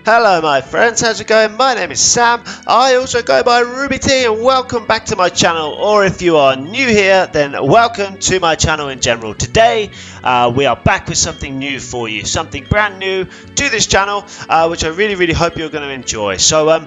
Hello my friends, how's it going? My name is Sam, I also go by RubyT and welcome back to my channel, or if you are new here then welcome to my channel in general. Today we are back with something new for you, something brand new to this channel which I really hope you're going to enjoy. So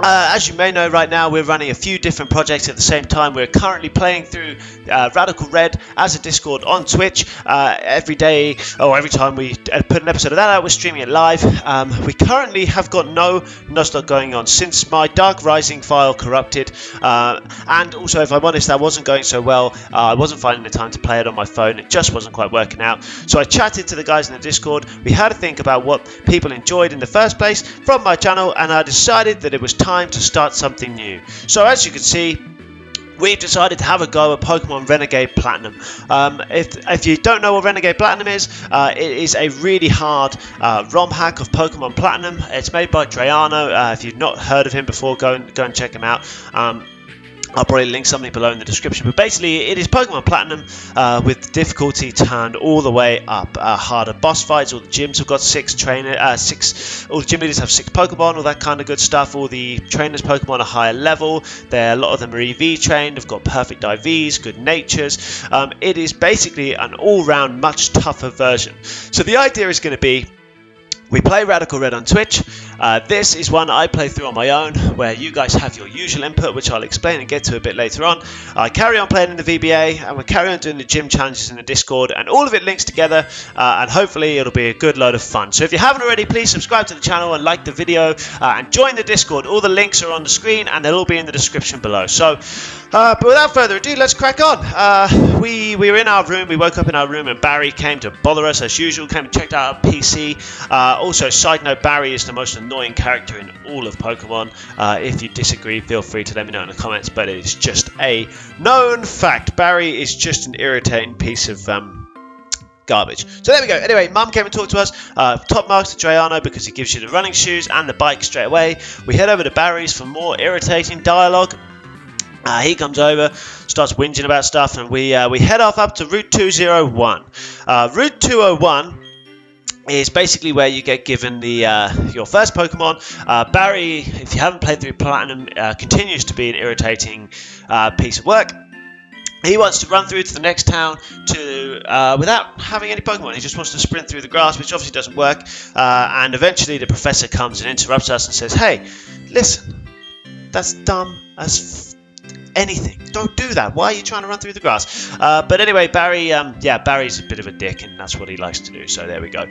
as you may know, right now we're running a few different projects at the same time. We're currently playing through Radical Red as a Discord on Twitch every day, or every time we put an episode of that out, we're streaming it live. We currently have got no Nuzlocke going on since my Dark Rising file corrupted, and also, if I'm honest, that wasn't going so well. I wasn't finding the time to play it on my phone. It just wasn't quite working out. So I chatted to the guys in the Discord. We had to think about what people enjoyed in the first place from my channel, and I decided that it was time to start something new. So as you can see, we've decided to have a go at Pokemon Renegade Platinum. If you don't know what Renegade Platinum is, it is a really hard ROM hack of Pokemon Platinum. It's made by Drayano. If you've not heard of him before, go and check him out. I'll probably link something below in the description, but basically it is Pokemon Platinum with difficulty turned all the way up. Harder boss fights, all the gyms have got all the gym leaders have 6 Pokemon, all that kind of good stuff. All the trainers Pokemon are higher level. A lot of them are EV trained, have got perfect IVs, good natures. It is basically an all-round much tougher version. So the idea is going to be, we play Radical Red on Twitch. This is one I play through on my own, where you guys have your usual input, which I'll explain and get to a bit later on. I carry on playing in the VBA, and we carry on doing the gym challenges in the Discord, and all of it links together, and hopefully it'll be a good load of fun. So if you haven't already, please subscribe to the channel and like the video, and join the Discord. All the links are on the screen, and they'll all be in the description below. So, but without further ado, let's crack on. We were in our room, we woke up in our room, and Barry came to bother us as usual, came and checked out our PC. Also, side note, Barry is the most annoying character in all of Pokemon. If you disagree, feel free to let me know in the comments, but it is just a known fact. Barry is just an irritating piece of garbage. So there we go. Anyway, Mum came and talked to us. Top marks to Drayano because he gives you the running shoes and the bike straight away. We head over to Barry's for more irritating dialogue. He comes over, starts whinging about stuff, and we head off up to Route 201. Route 201 is basically where you get given your first Pokemon. Barry, if you haven't played through Platinum, continues to be an irritating piece of work. He wants to run through to the next town without having any Pokemon. He just wants to sprint through the grass, which obviously doesn't work. And eventually the professor comes and interrupts us and says, "Hey, listen, that's dumb as anything. Don't do that. Why are you trying to run through the grass?" But anyway, Barry's a bit of a dick, and that's what he likes to do. So there we go.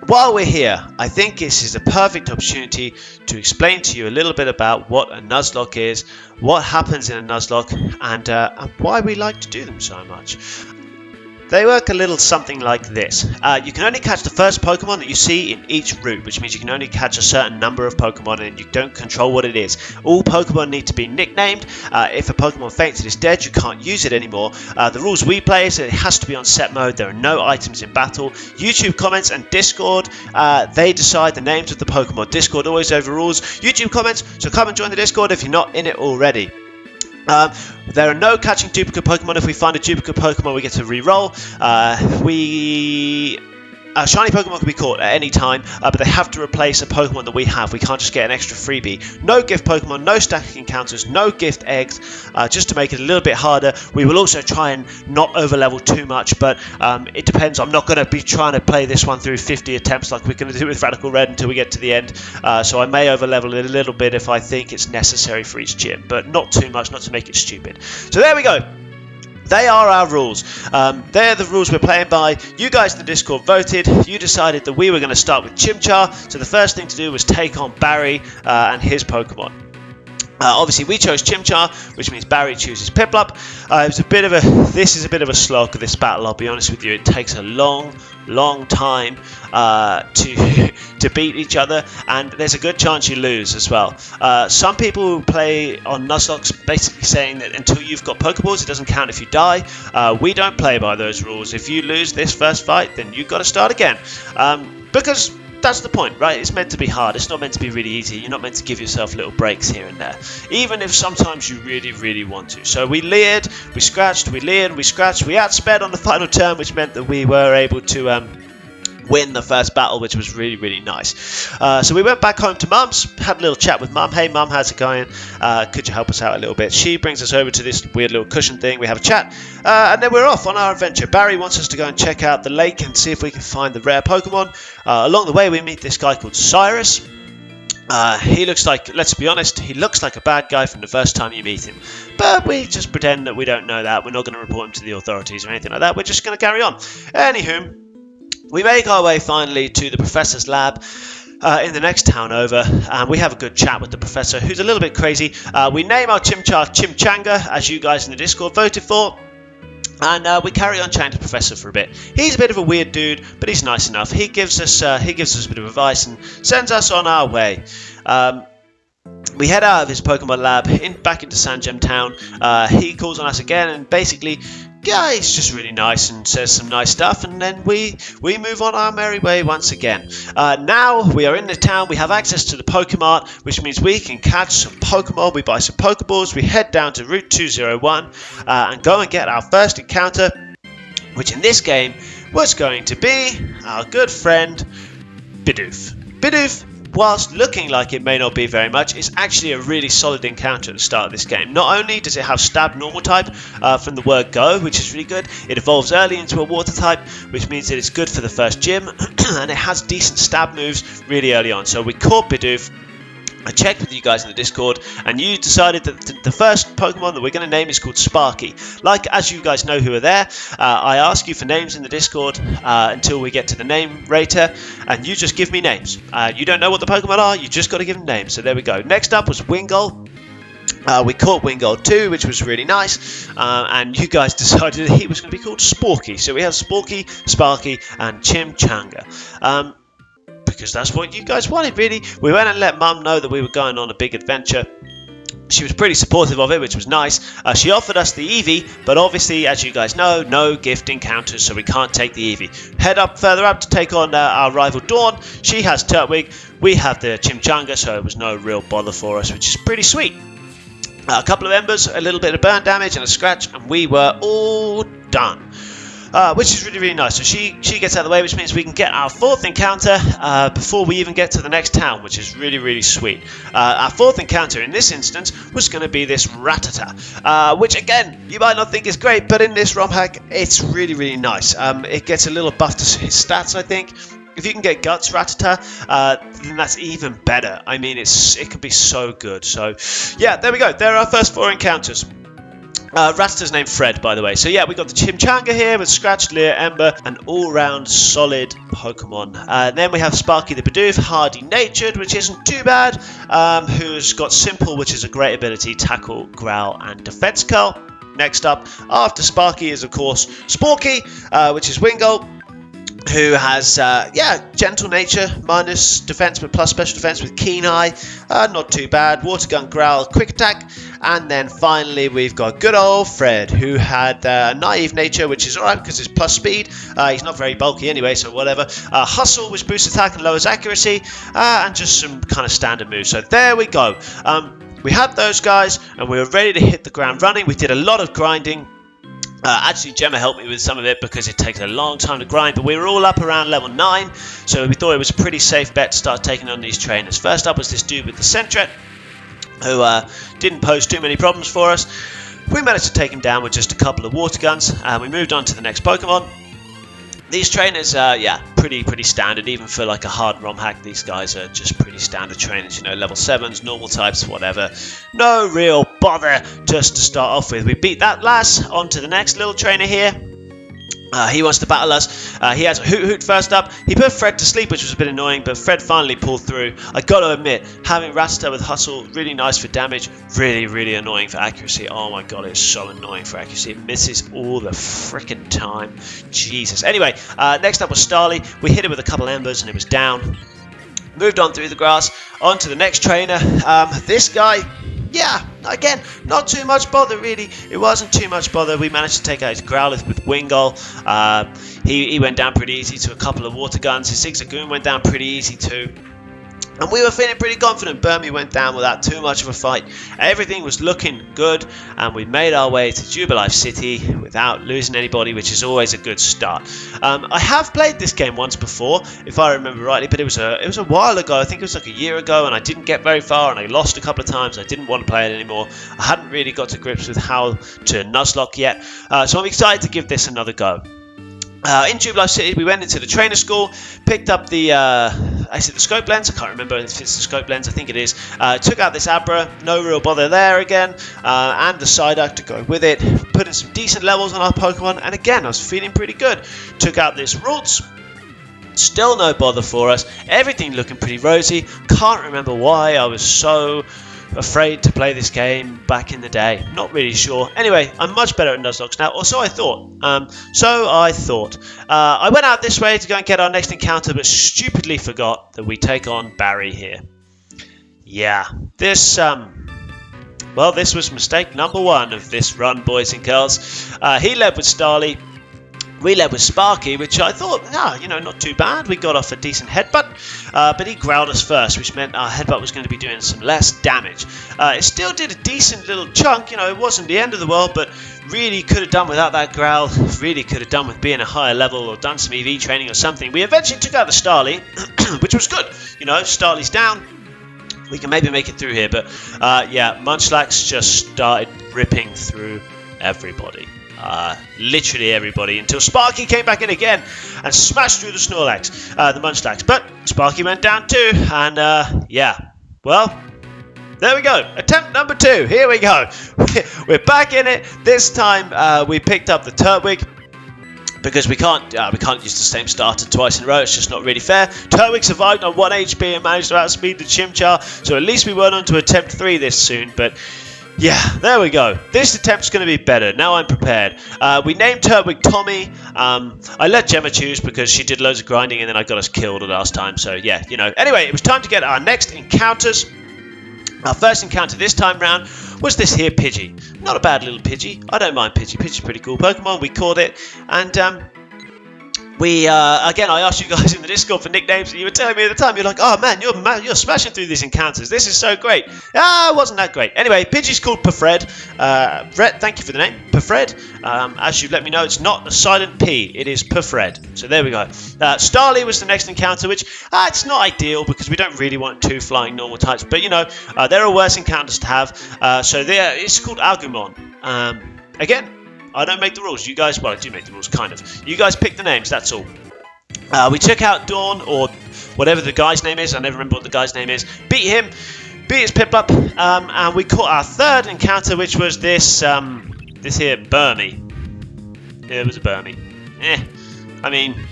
While we're here, I think this is the perfect opportunity to explain to you a little bit about what a Nuzlocke is, what happens in a Nuzlocke, and why we like to do them so much. They work a little something like this. You can only catch the first Pokemon that you see in each route, which means you can only catch a certain number of Pokemon and you don't control what it is. All Pokemon need to be nicknamed. If a Pokemon faints and is dead, you can't use it anymore. The rules we play is that it has to be on set mode. There are no items in battle. YouTube comments and Discord, they decide the names of the Pokemon. Discord always overrules YouTube comments, so come and join the Discord if you're not in it already. There are no catching duplicate Pokemon. If we find a duplicate Pokemon, we get to re-roll. Shiny Pokemon can be caught at any time, but they have to replace a Pokemon that we have. We can't just get an extra freebie. No gift Pokemon, no stacking encounters, no gift eggs, just to make it a little bit harder. We will also try and not overlevel too much, but it depends. I'm not going to be trying to play this one through 50 attempts like we're going to do with Radical Red until we get to the end. So I may overlevel it a little bit if I think it's necessary for each gym, but not too much, not to make it stupid. So there we go. They are our rules. They're the rules we're playing by. You guys in the Discord voted. You decided that we were going to start with Chimchar. So the first thing to do was take on Barry and his Pokemon. Obviously, we chose Chimchar, which means Barry chooses Piplup. This is a bit of a slog, this battle, I'll be honest with you. It takes a long time to beat each other, and there's a good chance you lose as well. Some people play on Nuzlocke basically saying that until you've got Pokeballs, it doesn't count if you die. We don't play by those rules. If you lose this first fight, then you've got to start again. Because that's the point, right? It's meant to be hard. It's not meant to be really easy. You're not meant to give yourself little breaks here and there, even if sometimes you really want to. So we leered, we scratched, we leered, we scratched, we outsped on the final turn, which meant that we were able to win the first battle, which was really, really nice. So we went back home to Mum's, had a little chat with Mum. Hey Mum, how's it going? Could you help us out a little bit? She brings us over to this weird little cushion thing. We have a chat, and then we're off on our adventure. Barry wants us to go and check out the lake and see if we can find the rare Pokemon. Along the way, we meet this guy called Cyrus. He looks like, let's be honest, he looks like a bad guy from the first time you meet him. But we just pretend that we don't know that. We're not going to report him to the authorities or anything like that. We're just going to carry on. Anywho, we make our way finally to the professor's lab in the next town over, and we have a good chat with the professor, who's a little bit crazy. We name our Chimchar Chimchanga, as you guys in the Discord voted for. And we carry on chatting to the professor for a bit. He's a bit of a weird dude, but he's nice enough. He gives us a bit of advice and sends us on our way. We head out of his Pokemon lab back into Sangem Town. He calls on us again, and basically, yeah, he's just really nice and says some nice stuff, and then we move on our merry way once again. Now we are in the town. We have access to the Pokemart, which means we can catch some Pokemon. We buy some Pokeballs. We head down to Route 201 and go and get our first encounter, which in this game was going to be our good friend Bidoof. Bidoof, whilst looking like it may not be very much, is actually a really solid encounter at the start of this game. Not only does it have stab normal type from the word go, which is really good, it evolves early into a water type, which means that it's good for the first gym, and it has decent stab moves really early on. So we caught Bidoof. I checked with you guys in the Discord, and you decided that the first Pokemon that we're going to name is called Sparky. Like, as you guys know who are there, I ask you for names in the Discord until we get to the name rater, and you just give me names. You don't know what the Pokemon are, you just got to give them names. So there we go. Next up was Wingull. We caught Wingull too, which was really nice, and you guys decided that he was going to be called Sporky. So we have Sporky, Sparky, and Chimchanga. Because that's what you guys wanted, really. We went and let Mum know that we were going on a big adventure. She was pretty supportive of it, which was nice. She offered us the Eevee, but obviously, as you guys know, no gift encounters, so we can't take the Eevee. Head up further up to take on our rival Dawn. She has Turtwig. We have the Chimchanga, so it was no real bother for us, which is pretty sweet. A couple of embers, a little bit of burn damage, and a scratch, and we were all done. Which is really, really nice. So she gets out of the way, which means we can get our fourth encounter before we even get to the next town, which is really, really sweet. Our fourth encounter in this instance was going to be this Rattata, which again, you might not think is great, but in this ROM hack, it's really, really nice. It gets a little buff to his stats, I think. If you can get Guts Rattata, then that's even better. I mean, it can be so good. So, yeah, there we go. There are our first four encounters. Rattata's named Fred, by the way. So yeah, we got the Chimchanga here with Scratch, Leer, Ember, an all-round solid Pokemon. Then we have Sparky the Bidoof, hardy-natured, which isn't too bad, who's got Simple, which is a great ability, Tackle, Growl, and Defense Curl. Next up, after Sparky, is of course Sporky, which is Wingull, who has, gentle nature, minus defense but plus special defense with Keen Eye, not too bad, Water Gun, Growl, Quick Attack, and then finally we've got good old Fred, who had naive nature, which is alright because it's plus speed, he's not very bulky anyway, so whatever, Hustle, which boosts attack and lowers accuracy, and just some kind of standard moves. So there we go. We had those guys, and we were ready to hit the ground running. We did a lot of grinding. Actually, Gemma helped me with some of it because it takes a long time to grind, but we were all up around level 9, so we thought it was a pretty safe bet to start taking on these trainers. First up was this dude with the Sentret, who didn't pose too many problems for us. We managed to take him down with just a couple of water guns, and we moved on to the next Pokemon. These trainers are, pretty standard, even for like a hard ROM hack. These guys are just pretty standard trainers, you know, level 7s, normal types, whatever. No real bother just to start off with. We beat that lass, on to the next little trainer here. He wants to battle us. He has a Hoot Hoot first up. He put Fred to sleep, which was a bit annoying, but Fred finally pulled through. I gotta admit, having Rattata with Hustle, really nice for damage, really, really annoying for accuracy. Oh my god, it's so annoying for accuracy. It misses all the freaking time. Jesus. Anyway, next up was Starly. We hit it with a couple embers and it was down. Moved on through the grass, on to the next trainer. This guy, yeah, again, not too much bother really. It wasn't too much bother. We managed to take out his Growlithe with Wingull. He went down pretty easy to a couple of water guns. His Zigzagoon went down pretty easy too. And we were feeling pretty confident. Burmy went down without too much of a fight. Everything was looking good, and we made our way to Jubilife City without losing anybody, which is always a good start. I have played this game once before, if I remember rightly, but it was a while ago. I think it was like a year ago, and I didn't get very far, and I lost a couple of times. I didn't want to play it anymore. I hadn't really got to grips with how to Nuzlocke yet, so I'm excited to give this another go. In Jubilife City, we went into the trainer school, picked up the, is it the scope lens? I can't remember if it's the scope lens, I think it is. Took out this Abra, no real bother there again, and the Psyduck to go with it. Put in some decent levels on our Pokemon, and again, I was feeling pretty good. Took out this Roots, still no bother for us. Everything looking pretty rosy. Can't remember why I was so afraid to play this game back in the day. Not really sure. Anyway, I'm much better at Nuzlocke now, or so I thought. I went out this way to go and get our next encounter, but stupidly forgot that we take on Barry here. Yeah, this was mistake number one of this run, boys and girls. He led with Starly. We led with Sparky, which I thought, not too bad. We got off a decent headbutt, but he growled us first, which meant our headbutt was going to be doing some less damage. It still did a decent little chunk, it wasn't the end of the world, but really could have done without that growl, really could have done with being a higher level or done some EV training or something. We eventually took out the Starly, which was good. Starly's down. We can maybe make it through here, but Munchlax just started ripping through everybody. Literally everybody, until Sparky came back in again and smashed through the Snorlax, the Munchlax. But Sparky went down too, and well, there we go. Attempt number 2. Here we go. We're back in it. This time we picked up the Turtwig, because we can't use the same starter twice in a row. It's just not really fair. Turtwig survived on 1 HP and managed to outspeed the Chimchar, so at least we weren't on to attempt 3 this soon, but yeah, there we go. This attempt's going to be better. Now I'm prepared. We named Turtwig Tommy. I let Gemma choose because she did loads of grinding and then I got us killed the last time. So yeah, Anyway, it was time to get our next encounters. Our first encounter this time round was this here Pidgey. Not a bad little Pidgey. I don't mind Pidgey. Pidgey's a pretty cool Pokemon. We caught it, and again, I asked you guys in the Discord for nicknames, and you were telling me at the time, you're like, oh man, you're smashing through these encounters. This is so great. It wasn't that great. Anyway, Pidgey's called Perfred. Brett, thank you for the name, Perfred. As you've let me know, it's not a silent P. It is Perfred. So there we go. Starly was the next encounter, which it's not ideal because we don't really want 2 flying normal types. But there are worse encounters to have. So it's called Agumon. Again, I don't make the rules. You guys, well, I do make the rules, kind of. You guys pick the names, that's all. We took out Dawn, or whatever the guy's name is. I never remember what the guy's name is. Beat him, beat his Piplup, and we caught our third encounter, which was this here Burmy. Yeah, it was a Burmy. I mean,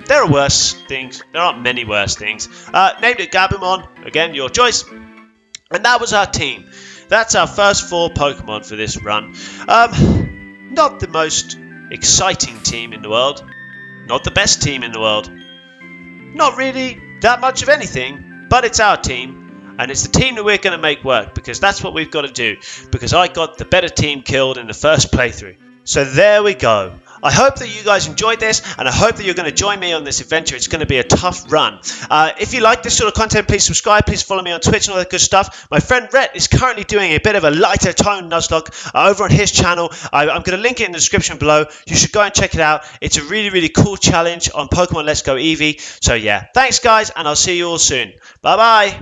there are worse things. There aren't many worse things. Named it Gabumon. Again, your choice. And that was our team. That's our first 4 Pokemon for this run. Not the most exciting team in the world. Not the best team in the world. Not really that much of anything, but it's our team. And it's the team that we're going to make work, because that's what we've got to do. Because I got the better team killed in the first playthrough. So there we go. I hope that you guys enjoyed this, and I hope that you're going to join me on this adventure. It's going to be a tough run. If you like this sort of content, please subscribe. Please follow me on Twitch and all that good stuff. My friend Rhett is currently doing a bit of a lighter tone Nuzlocke over on his channel. I'm going to link it in the description below. You should go and check it out. It's a really, really cool challenge on Pokemon Let's Go Eevee. So yeah, thanks guys, and I'll see you all soon. Bye-bye.